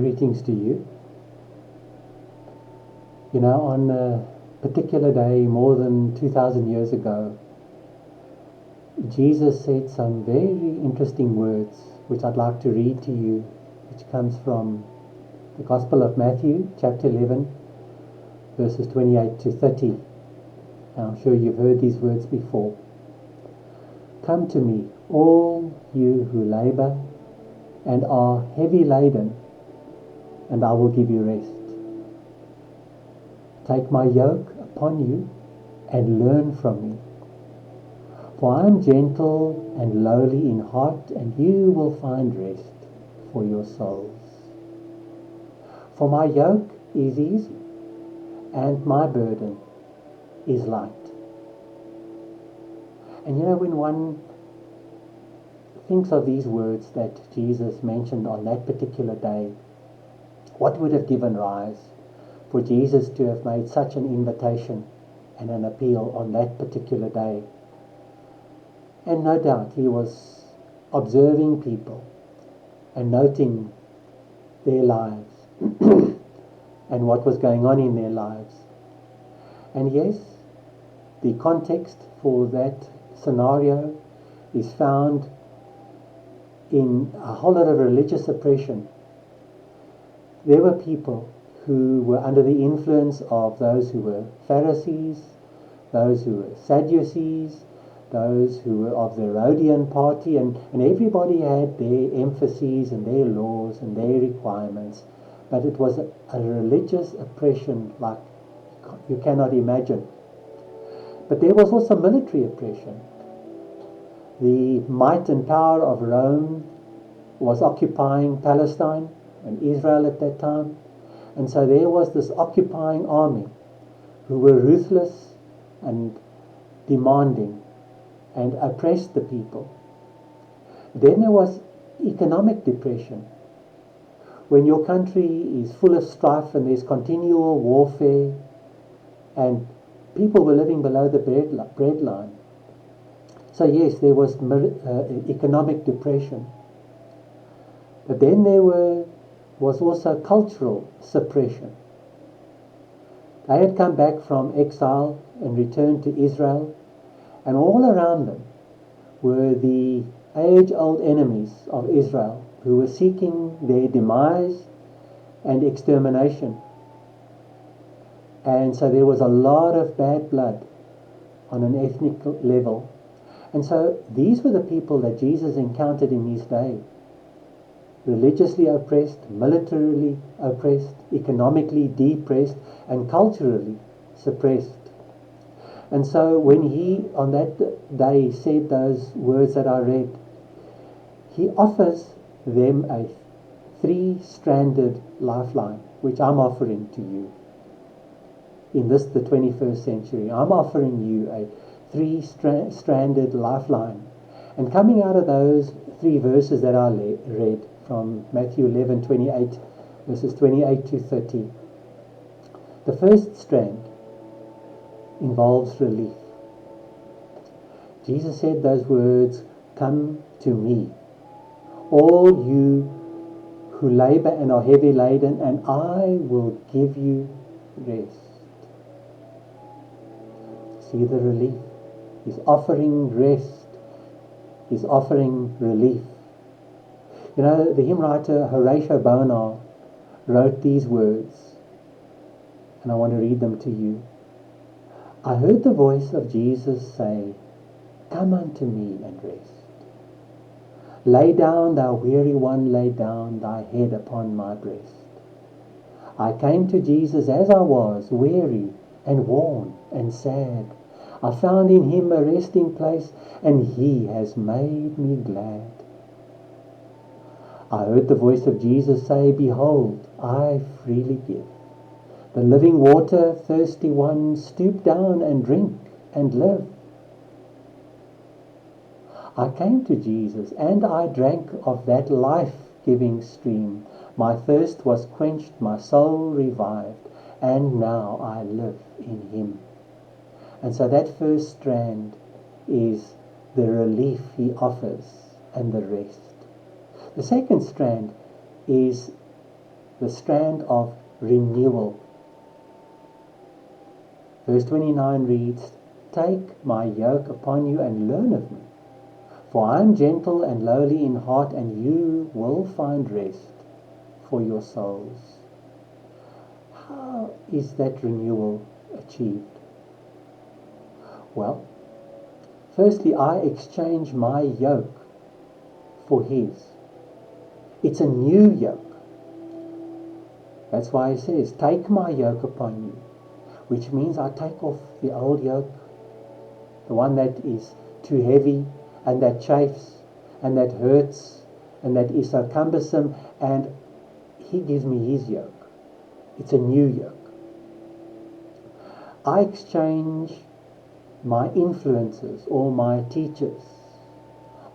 Greetings to you. You know, on a particular day more than 2,000 years ago, Jesus said some very interesting words, which I'd like to read to you, which comes from the Gospel of Matthew, chapter 11, verses 28 to 30. And I'm sure you've heard these words before. Come to me, all you who labor and are heavy laden, and I will give you rest. Take my yoke upon you and learn from me. For I am gentle and lowly in heart, and you will find rest for your souls. For my yoke is easy, and my burden is light. And you know, when one thinks of these words that Jesus mentioned on that particular day, what would have given rise for Jesus to have made such an invitation and an appeal on that particular day? And no doubt he was observing people and noting their lives and what was going on in their lives. And yes, the context for that scenario is found in a whole lot of religious oppression. There were people who were under the influence of those who were Pharisees, those who were Sadducees, those who were of the Herodian party, and everybody had their emphases and their laws and their requirements. But it was a religious oppression like you cannot imagine. But there was also military oppression. The might and power of Rome was occupying Palestine and Israel at that time. And so there was this occupying army who were ruthless and demanding and oppressed the people. Then there was economic depression. When your country is full of strife and there's continual warfare and people were living below the bread line. So yes, there was economic depression. But then there was also cultural suppression. They had come back from exile and returned to Israel, and all around them were the age-old enemies of Israel who were seeking their demise and extermination. And so there was a lot of bad blood on an ethnic level. And so these were the people that Jesus encountered in his day. Religiously oppressed, militarily oppressed, economically depressed, and culturally suppressed. And so when he, on that day, said those words that I read, he offers them a three-stranded lifeline, which I'm offering to you. In the 21st century, I'm offering you a three-stranded lifeline. And coming out of those three verses that I read, from Matthew 11:28, verses 28 to 30. The first strand involves relief. Jesus said those words, "Come to me, all you who labor and are heavy laden, and I will give you rest." See the relief. He's offering rest. He's offering relief. You know, the hymn writer Horatio Bonar wrote these words, and I want to read them to you. I heard the voice of Jesus say, "Come unto me and rest. Lay down, thou weary one, lay down thy head upon my breast." I came to Jesus as I was, weary and worn and sad. I found in him a resting place, and he has made me glad. I heard the voice of Jesus say, "Behold, I freely give. The living water, thirsty one, stoop down and drink and live." I came to Jesus and I drank of that life-giving stream. My thirst was quenched, my soul revived, and now I live in him. And so that first strand is the relief he offers and the rest. The second strand is the strand of renewal. Verse 29 reads, "Take my yoke upon you and learn of me, for I am gentle and lowly in heart, and you will find rest for your souls." How is that renewal achieved? Well, firstly, I exchange my yoke for his. It's a new yoke. That's why he says, "Take my yoke upon you," which means I take off the old yoke, the one that is too heavy and that chafes and that hurts and that is so cumbersome, and he gives me his yoke. It's a new yoke. I exchange my influences or my teachers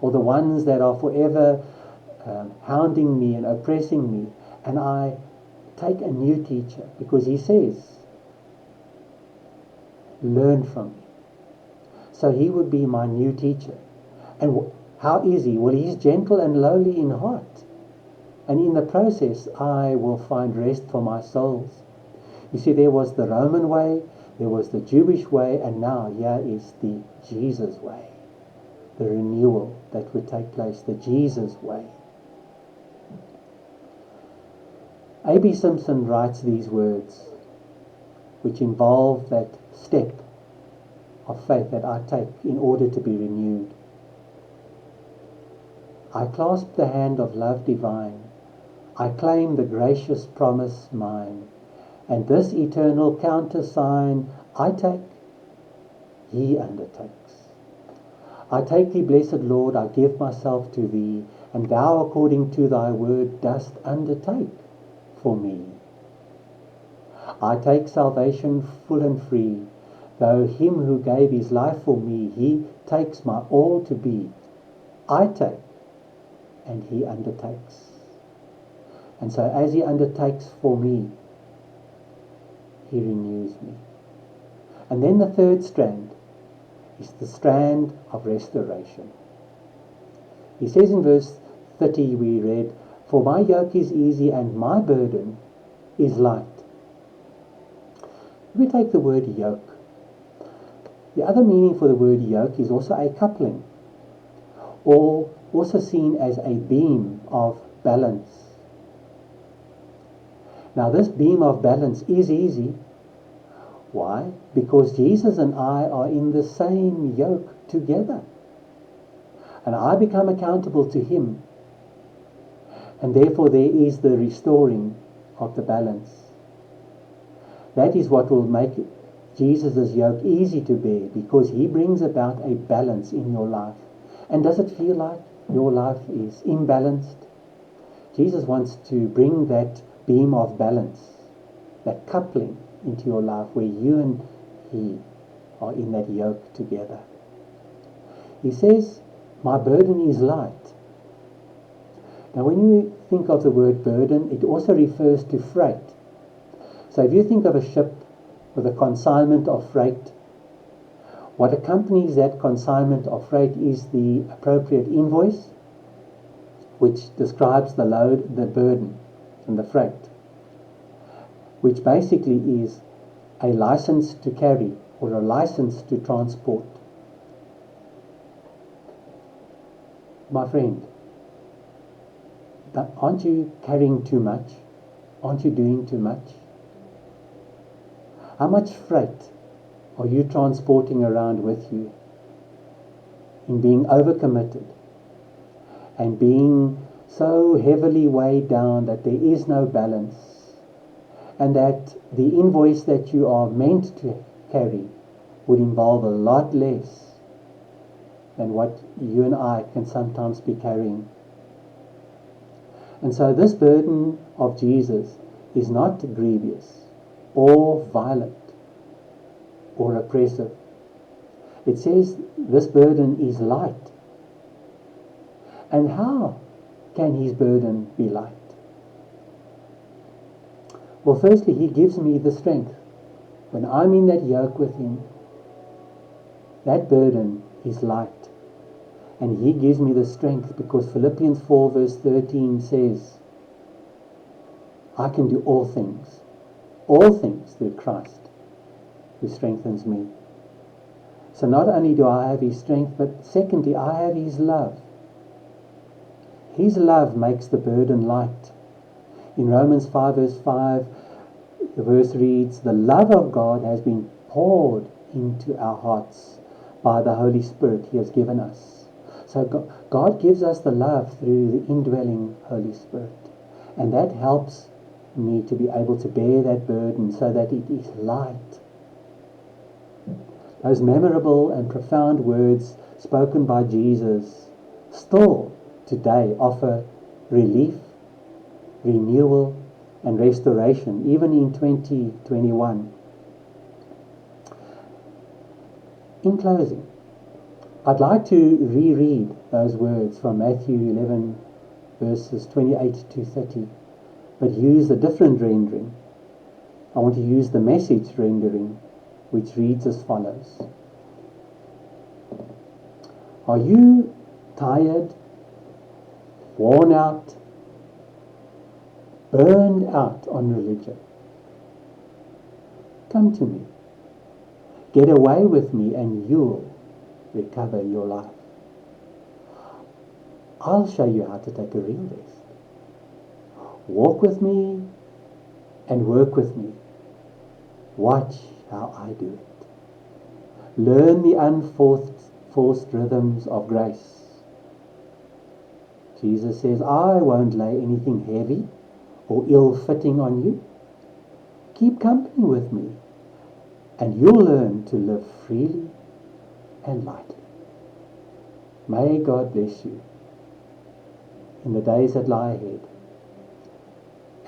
or the ones that are forever hounding me and oppressing me, and I take a new teacher, because he says, "Learn from me." So he would be my new teacher. And how is he? Well, he's gentle and lowly in heart. And in the process, I will find rest for my souls. You see, there was the Roman way, there was the Jewish way, and now here is the Jesus way. The renewal that would take place, the Jesus way. A.B. Simpson writes these words, which involve that step of faith that I take in order to be renewed. "I clasp the hand of love divine, I claim the gracious promise mine, and this eternal countersign I take, he undertakes. I take thee, blessed Lord, I give myself to thee, and thou according to thy word dost undertake for me. I take salvation full and free, though him who gave his life for me, he takes my all to be. I take, and he undertakes." And so as he undertakes for me, he renews me. And then the third strand is the strand of restoration. He says in verse 30 we read, "For my yoke is easy and my burden is light." We take the word yoke. The other meaning for the word yoke is also a coupling, or also seen as a beam of balance. Now this beam of balance is easy. Why? Because Jesus and I are in the same yoke together. And I become accountable to him. And therefore there is the restoring of the balance. That is what will make Jesus' yoke easy to bear, because he brings about a balance in your life. And does it feel like your life is imbalanced? Jesus wants to bring that beam of balance, that coupling into your life where you and he are in that yoke together. He says, "My burden is light." Now when you think of the word burden, it also refers to freight. So if you think of a ship with a consignment of freight, what accompanies that consignment of freight is the appropriate invoice, which describes the load, the burden, and the freight, which basically is a license to carry or a license to transport. My friend, aren't you carrying too much? Aren't you doing too much? How much freight are you transporting around with you in being overcommitted and being so heavily weighed down that there is no balance, and that the invoice that you are meant to carry would involve a lot less than what you and I can sometimes be carrying? And so this burden of Jesus is not grievous or violent or oppressive. It says this burden is light. And how can his burden be light? Well, firstly, he gives me the strength. When I'm in that yoke with him, that burden is light. And he gives me the strength, because Philippians 4 verse 13 says, I can do all things through Christ who strengthens me. So not only do I have his strength, but secondly, I have his love. His love makes the burden light. In Romans 5 verse 5, the verse reads, "The love of God has been poured into our hearts by the Holy Spirit he has given us." So God gives us the love through the indwelling Holy Spirit. And that helps me to be able to bear that burden so that it is light. Those memorable and profound words spoken by Jesus still today offer relief, renewal, and restoration, even in 2021. In closing, I'd like to reread those words from Matthew 11, verses 28 to 30, but use a different rendering. I want to use the Message rendering, which reads as follows. Are you tired, worn out, burned out on religion? Come to me. Get away with me and you'll recover your life. I'll show you how to take a real rest. Walk with me and work with me. Watch how I do it. Learn the unforced rhythms of grace. Jesus says, I won't lay anything heavy or ill-fitting on you. Keep company with me, and you'll learn to live freely and lightly. May God bless you in the days that lie ahead.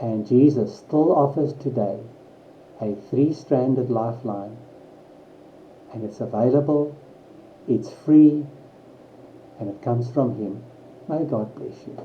And Jesus still offers today a 3-stranded lifeline, and it's available, it's free, and it comes from Him. May God bless you.